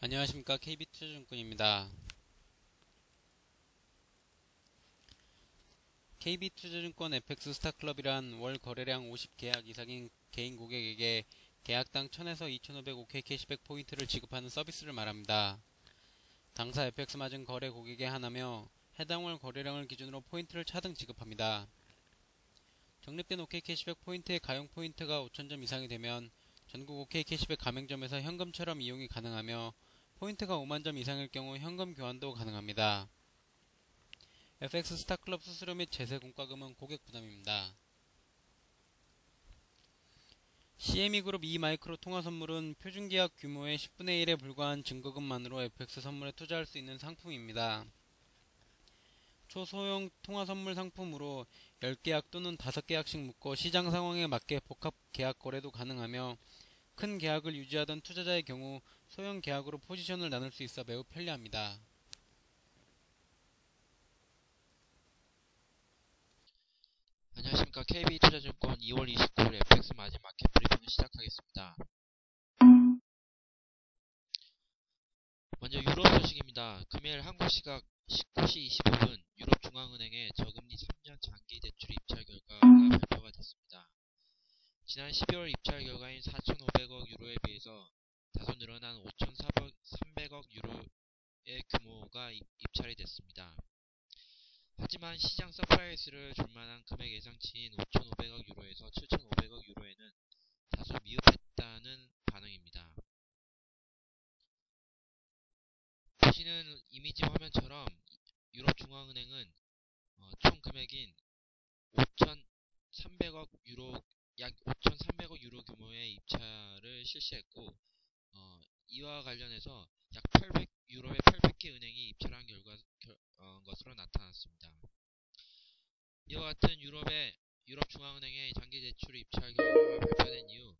안녕하십니까. KB투자증권입니다. KB투자증권 FX스타클럽이란 월 거래량 50계약 이상인 개인 고객에게 계약당 1000에서 2500 OK 캐시백 포인트를 지급하는 서비스를 말합니다. 당사 FX 마진 거래 고객에 한하며 해당 월 거래량을 기준으로 포인트를 차등 지급합니다. 적립된 OK 캐시백 포인트의 가용 포인트가 5000점 이상이 되면 전국 OK 캐시백 가맹점에서 현금처럼 이용이 가능하며 포인트가 5만점 이상일 경우 현금 교환도 가능합니다. FX 스타클럽 수수료 및 제세 공과금은 고객 부담입니다. CME 그룹 이마이크로 통화 선물은 표준계약 규모의 10분의 1에 불과한 증거금만으로 FX 선물에 투자할 수 있는 상품입니다. 초소형 통화 선물 상품으로 10계약 또는 5계약씩 묶어 시장 상황에 맞게 복합 계약 거래도 가능하며 큰 계약을 유지하던 투자자의 경우 소형 계약으로 포지션을 나눌 수 있어 매우 편리합니다. 안녕하십니까. KB투자증권 2월 29일 FX 마진 마켓 브리핑을 시작하겠습니다. 먼저 유럽 소식입니다. 금요일 한국시각 19시 25분 유럽중앙은행의 저금리 3년 장기 대출 입찰 결과가 발표가 됐습니다. 지난 12월 입찰 결과인 4,500억 유로에 비해서 다소 늘어난 5,300억 유로의 규모가 입찰이 됐습니다. 하지만 시장 서프라이즈를 줄만한 금액 예상치인 5,500억 유로에서 7,500억 유로에는 다소 미흡했다는 반응입니다. 보시는 이미지 화면처럼 유럽중앙은행은 총 금액인 5,300억 유로, 약 5,300억 유로 규모의 입찰을 실시했고, 이와 관련해서 약 800개 은행이 입찰한 것으로 나타났습니다. 이와 같은 유럽중앙은행의 장기 대출 입찰 결과가 발표된 이후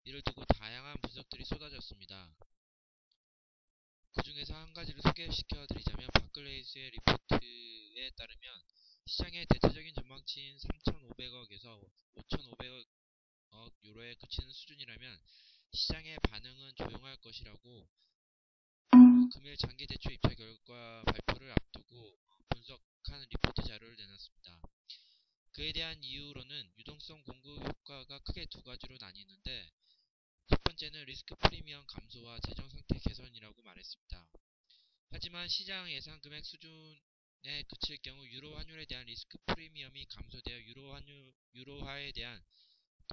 이를 두고 다양한 분석들이 쏟아졌습니다. 그 중에서 한 가지를 소개시켜 드리자면 바클레이스의 리포트에 따르면 시장의 대체적인 전망치인 3,500억에서 5,500억 유로에 그치는 수준이라면 시장의 반응은 조용할 것이라고 금일 장기 대출 입찰 결과 발표를 앞두고 분석한 리포트 자료를 내놨습니다. 그에 대한 이유로는 유동성 공급 효과가 크게 두 가지로 나뉘는데 첫 번째는 리스크 프리미엄 감소와 재정 상태 개선이라고 말했습니다. 하지만 시장 예상 금액 수준에 그칠 경우 유로 환율에 대한 리스크 프리미엄이 감소되어 유로화에 대한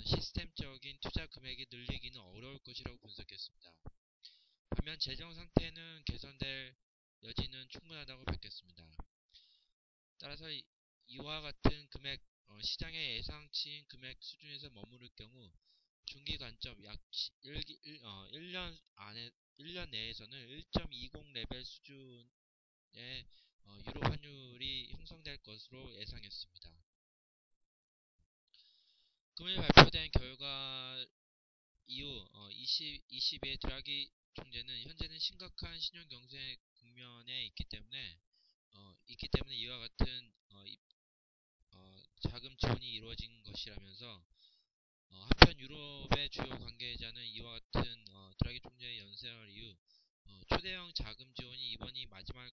시스템적인 투자 금액이 늘리기는 어려울 것이라고 분석했습니다. 반면 재정 상태는 개선될 여지는 충분하다고 밝혔습니다. 따라서 이와 같은 금액, 시장의 예상치인 금액 수준에서 머무를 경우 중기 관점 약 1년 내에서는 1.20 레벨 수준의 유로 환율이 형성될 것으로 예상했습니다. 금일 발표된 결과 이후 20의 드라기 총재는 현재는 심각한 신용 경색 국면에 있기 때문에 이와 같은 자금 지원이 이루어진 것이라면서 한편 유럽의 주요 관계자는 이와 같은 드라기 총재의 연설 이후 초대형 자금 지원이 이번이 마지막일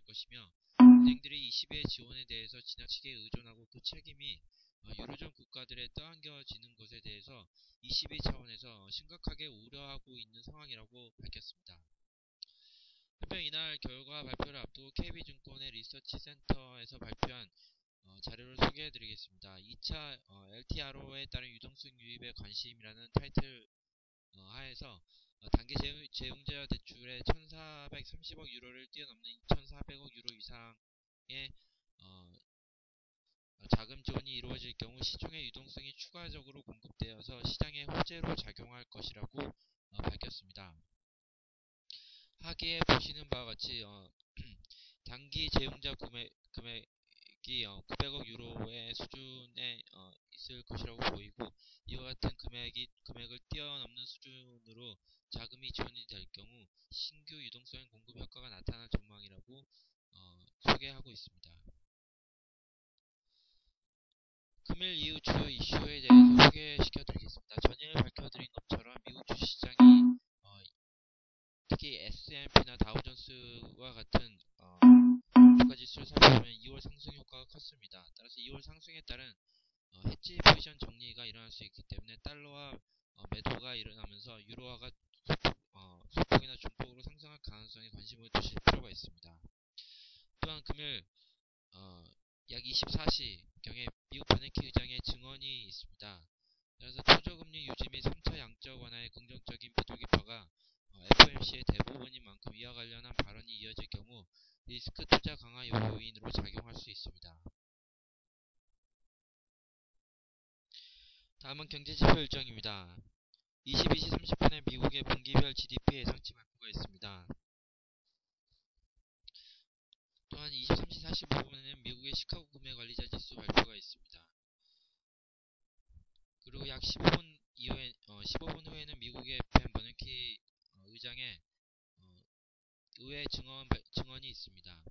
것이며 은행들이 ECB의 지원에 대해서 지나치게 의존하고 그 책임이 유로존 국가들에 떠안겨지는 것에 대해서 ECB 차원에서 심각하게 우려하고 있는 상황이라고 밝혔습니다. 한편 이날 결과 발표를 앞두고 KB증권의 리서치 센터에서 발표한 자료를 소개해드리겠습니다. 2차 LTRO에 따른 유동성 유입에 관심이라는 타이틀 하에서 단기 재용자 대출의 1,430억 유로를 뛰어넘는 2,400억 유로 이상의 자금 지원이 이루어질 경우 시중의 유동성이 추가적으로 공급되어서 시장의 호재로 작용할 것이라고 밝혔습니다. 하기에 보시는 바와 같이 단기 재용자 금액이 900억 유로의 수준에 있을 것이라고 보이고 이와 같은 금액을 뛰어넘는 수준으로 자금이 지원이 될 경우 신규 유동성 공급 효과가 나타날 전망이라고 소개하고 있습니다. 금일 이후 주요 이슈에 대해서 소개시켜 드리겠습니다. 전일 밝혀드린 것처럼 미국 주식시장이 특히 S&P나 다우존스와 같은 주가 지수를 살펴보면 2월 상승 효과가 컸습니다. 따라서 2월 상승에 따른 해지 포지션 정리가 일어날 수 있기 때문에 달러와 매도가 일어나면서 유로화가 소폭이나 중폭으로 상승할 가능성에 관심을 두실 필요가 있습니다. 또한 금일 약 24시경에 미국 버냉키 의장의 증언이 있습니다. 따라서 초저금리 유지 및 3차 양적 완화의 긍정적인 비둘기파가 FOMC의 대부분인 만큼 이와 관련한 발언이 이어질 경우 리스크 투자 강화 요인으로 작용할 수 있습니다. 다음은 경제지표 일정입니다. 22시 30분에 미국의 분기별 GDP 예상치 발표가 있습니다. 또한 23시 45분에는 미국의 시카고 구매관리자 지수 발표가 있습니다. 그리고 약 15분 후에는 미국의 벤 버냉키 의장의 의회 증언이 있습니다.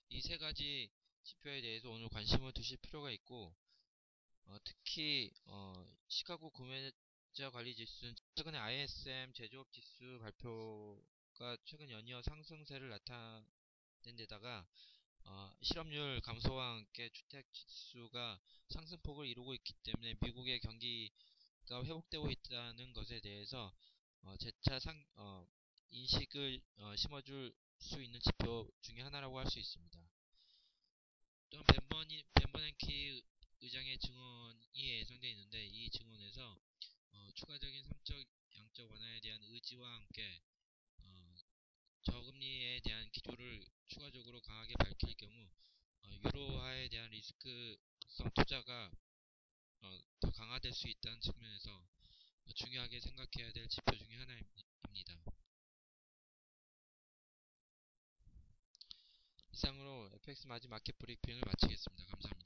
이 세 가지 지표에 대해서 오늘 관심을 두실 필요가 있고, 특히 시카고 구매자 관리 지수는 최근에 ISM 제조업 지수 발표가 최근 연이어 상승세를 나타낸 데다가 실업률 감소와 함께 주택 지수가 상승폭을 이루고 있기 때문에 미국의 경기가 회복되고 있다는 것에 대해서 재차 인식을 심어줄 수 있는 지표 중에 하나라고 할 수 있습니다. 또한 벤 버냉키 의장의 증언이 예상되어 있는데, 이 증언에서 추가적인 3적 양적 완화에 대한 의지와 함께 저금리에 대한 기조를 추가적으로 강하게 밝힐 경우 유로화에 대한 리스크성 투자가 더 강화될 수 있다는 측면에서 중요하게 생각해야 될 지표 중에 하나입니다. 이상으로 FX 마지 마켓 브리핑을 마치겠습니다. 감사합니다.